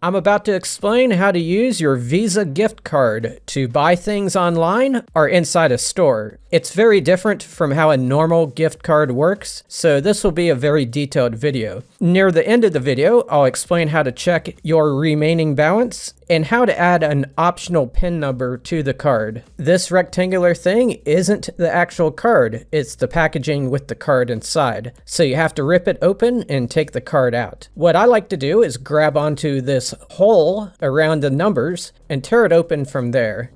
I'm about to explain how to use your Visa gift card to buy things online or inside a store. It's very different from how a normal gift card works, so this will be a very detailed video. Near the end of the video, I'll explain how to check your remaining balance and how to add an optional PIN number to the card. This rectangular thing isn't the actual card, it's the packaging with the card inside. So you have to rip it open and take the card out. What I like to do is grab onto this hole around the numbers and tear it open from there.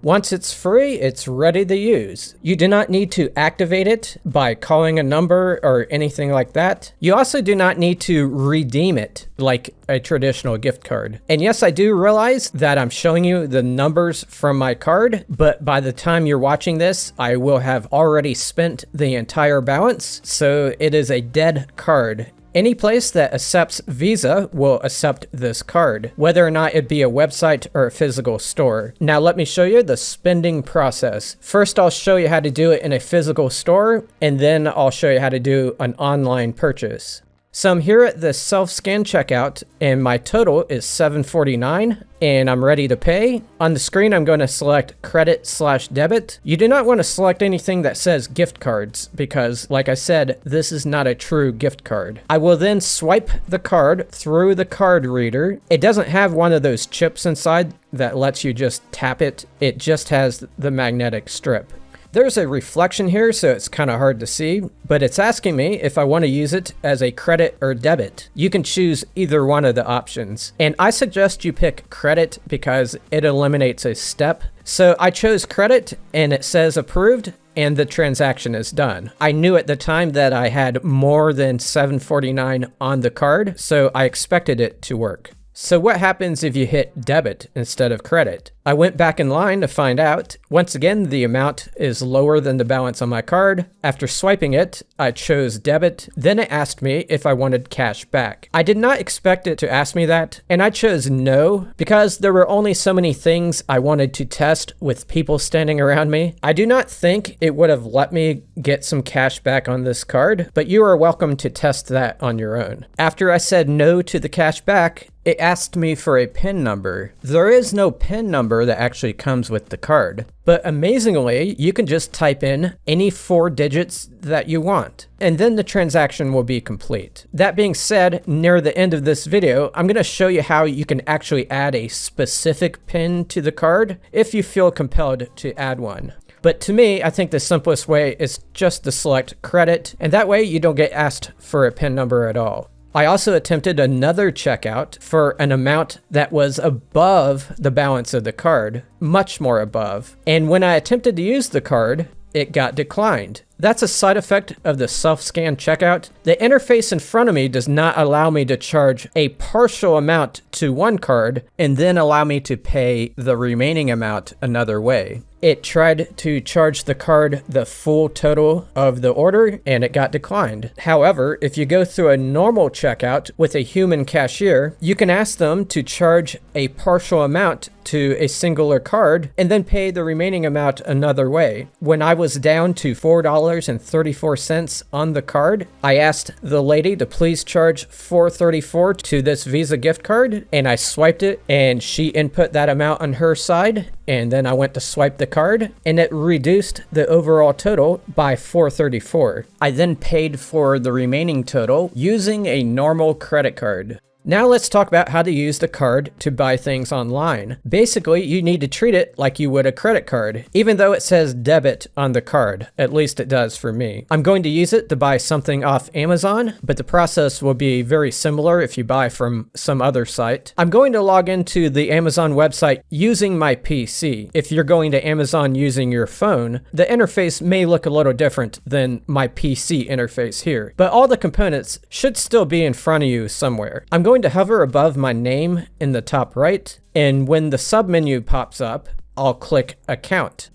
Once it's free, it's ready to use. You do not need to activate it by calling a number or anything like that. You also do not need to redeem it like a traditional gift card. And yes, I do realize that I'm showing you the numbers from my card, but by the time you're watching this, I will have already spent the entire balance, so it is a dead card. Any place that accepts Visa will accept this card, whether or not it be a website or a physical store. Now let me show you the spending process. First, I'll show you how to do it in a physical store, and then I'll show you how to do an online purchase. So I'm here at the self-scan checkout, and my total is $7.49, and I'm ready to pay. On the screen, I'm going to select credit/debit. You do not want to select anything that says gift cards, because like I said, this is not a true gift card. I will then swipe the card through the card reader. It doesn't have one of those chips inside that lets you just tap it. It just has the magnetic strip. There's a reflection here, so it's kind of hard to see, but it's asking me if I want to use it as a credit or debit. You can choose either one of the options, and I suggest you pick credit because it eliminates a step. So I chose credit, and it says approved, and the transaction is done. I knew at the time that I had more than $7.49 on the card, so I expected it to work. So what happens if you hit debit instead of credit? I went back in line to find out. Once again, the amount is lower than the balance on my card. After swiping it, I chose debit. Then it asked me if I wanted cash back. I did not expect it to ask me that, and I chose no because there were only so many things I wanted to test with people standing around me. I do not think it would have let me get some cash back on this card, but you are welcome to test that on your own. After I said no to the cash back, it asked me for a PIN number. There is no PIN number that actually comes with the card, but amazingly, you can just type in any 4 digits that you want, and then the transaction will be complete. That being said, near the end of this video, I'm going to show you how you can actually add a specific PIN to the card if you feel compelled to add one. But to me, I think the simplest way is just to select credit, and that way you don't get asked for a PIN number at all. I also attempted another checkout for an amount that was above the balance of the card, much more above. And when I attempted to use the card, it got declined. That's a side effect of the self-scan checkout. The interface in front of me does not allow me to charge a partial amount to one card and then allow me to pay the remaining amount another way. It tried to charge the card the full total of the order and it got declined. However, if you go through a normal checkout with a human cashier, you can ask them to charge a partial amount to a singular card and then pay the remaining amount another way. When I was down to $4.34 on the card, I asked the lady to please charge $4.34 to this Visa gift card, and I swiped it and she input that amount on her side, and then I went to swipe the card and it reduced the overall total by $4.34. I then paid for the remaining total using a normal credit card. Now let's talk about how to use the card to buy things online. Basically, you need to treat it like you would a credit card, even though it says debit on the card. At least it does for me. I'm going to use it to buy something off Amazon, but the process will be very similar if you buy from some other site. I'm going to log into the Amazon website using my PC. If you're going to Amazon using your phone, the interface may look a little different than my PC interface here, but all the components should still be in front of you somewhere. I'm going to hover above my name in the top right, and when the submenu pops up, I'll click Account.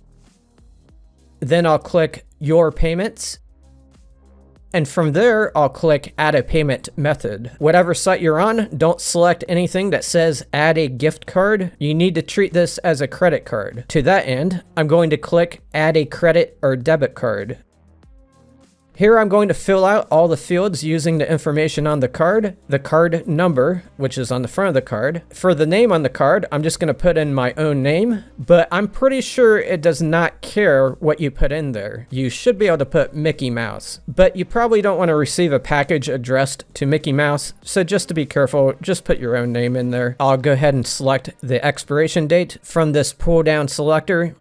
Then I'll click Your Payments, and from there, I'll click Add a Payment Method. Whatever site you're on, don't select anything that says Add a Gift Card. You need to treat this as a credit card. To that end, I'm going to click Add a Credit or Debit Card. Here I'm going to fill out all the fields using the information on the card number, which is on the front of the card. For the name on the card, I'm just going to put in my own name, but I'm pretty sure it does not care what you put in there. You should be able to put Mickey Mouse, but you probably don't want to receive a package addressed to Mickey Mouse, so just to be careful, just put your own name in there. I'll go ahead and select the expiration date from this pull-down selector.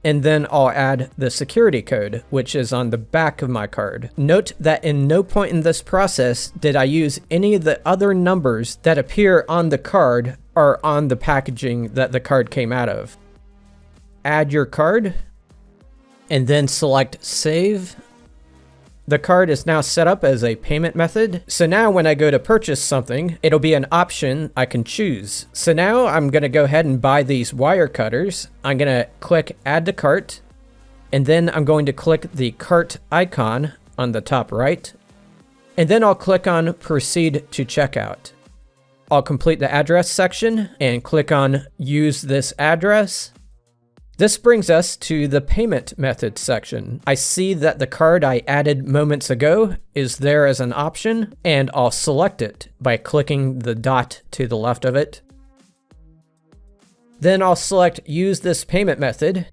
And then I'll add the security code, which is on the back of my card. Note that in no point in this process did I use any of the other numbers that appear on the card or on the packaging that the card came out of. Add your card, and then select Save. The card is now set up as a payment method. So now when I go to purchase something, it'll be an option I can choose. So now I'm going to go ahead and buy these wire cutters. I'm going to click Add to Cart, and then I'm going to click the cart icon on the top right, and then I'll click on Proceed to Checkout. I'll complete the address section and click on Use this address. This brings us to the payment method section. I see that the card I added moments ago is there as an option, and I'll select it by clicking the dot to the left of it. Then I'll select Use this payment method,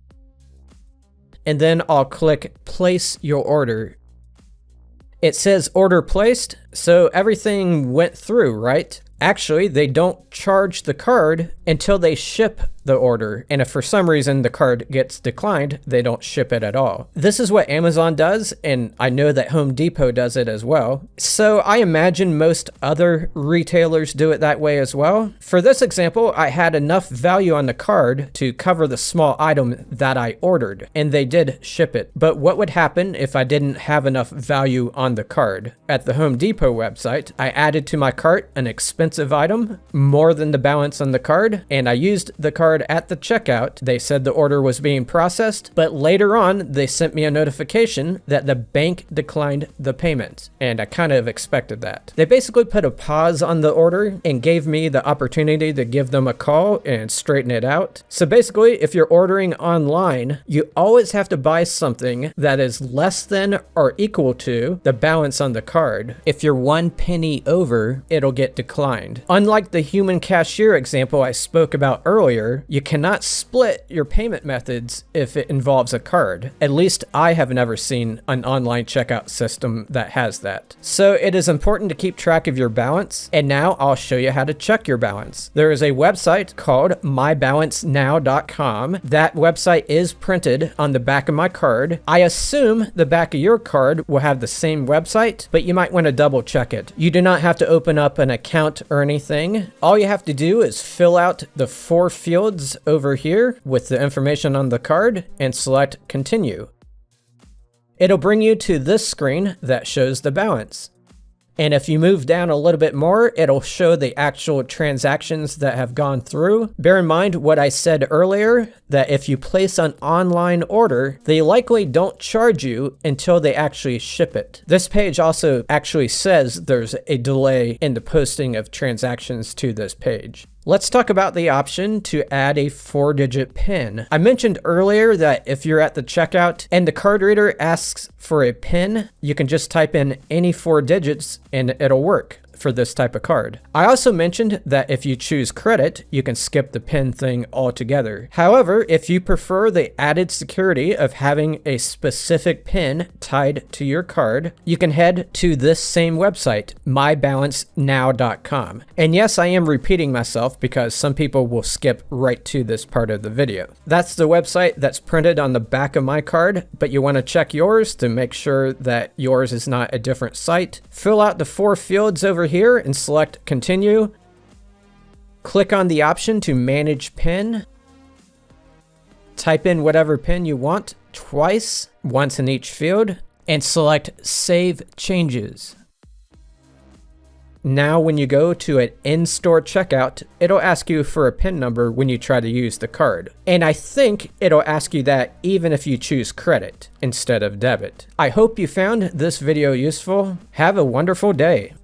and then I'll click Place your order. It says order placed, so everything went through, right? Actually, they don't charge the card until they ship the order, and if for some reason the card gets declined, they don't ship it at all. This is what Amazon does, and I know that Home Depot does it as well. So I imagine most other retailers do it that way as well. For this example, I had enough value on the card to cover the small item that I ordered, and they did ship it. But what would happen if I didn't have enough value on the card? At the Home Depot website, I added to my cart an expensive item, more than the balance on the card, and I used the card at the checkout. They said the order was being processed, but later on they sent me a notification that the bank declined the payment, and I kind of expected that. They basically put a pause on the order and gave me the opportunity to give them a call and straighten it out. So basically, if you're ordering online, you always have to buy something that is less than or equal to the balance on the card. If you're 1 penny over, it'll get declined. Unlike the human cashier example I spoke about earlier, you cannot split your payment methods if it involves a card. At least I have never seen an online checkout system that has that. So it is important to keep track of your balance, and now I'll show you how to check your balance. There is a website called MyBalanceNow.com. That website is printed on the back of my card. I assume the back of your card will have the same website, but you might want to double check it. You do not have to open up an account or anything. All you have to do is fill out the 4 fields over here with the information on the card and select Continue. It'll bring you to this screen that shows the balance. And if you move down a little bit more, it'll show the actual transactions that have gone through. Bear in mind what I said earlier, that if you place an online order, they likely don't charge you until they actually ship it. This page also actually says there's a delay in the posting of transactions to this page. Let's talk about the option to add a 4-digit PIN. I mentioned earlier that if you're at the checkout and the card reader asks for a PIN, you can just type in any 4 digits and it'll work for this type of card. I also mentioned that if you choose credit, you can skip the PIN thing altogether. However, if you prefer the added security of having a specific PIN tied to your card, you can head to this same website, MyBalanceNow.com. And yes, I am repeating myself because some people will skip right to this part of the video. That's the website that's printed on the back of my card, but you want to check yours to make sure that yours is not a different site. Fill out the 4 fields over here and select Continue. Click on the option to manage PIN. Type in whatever PIN you want twice, once in each field, and select Save Changes. Now when you go to an in-store checkout, it'll ask you for a PIN number when you try to use the card. And I think it'll ask you that even if you choose credit instead of debit. I hope you found this video useful. Have a wonderful day.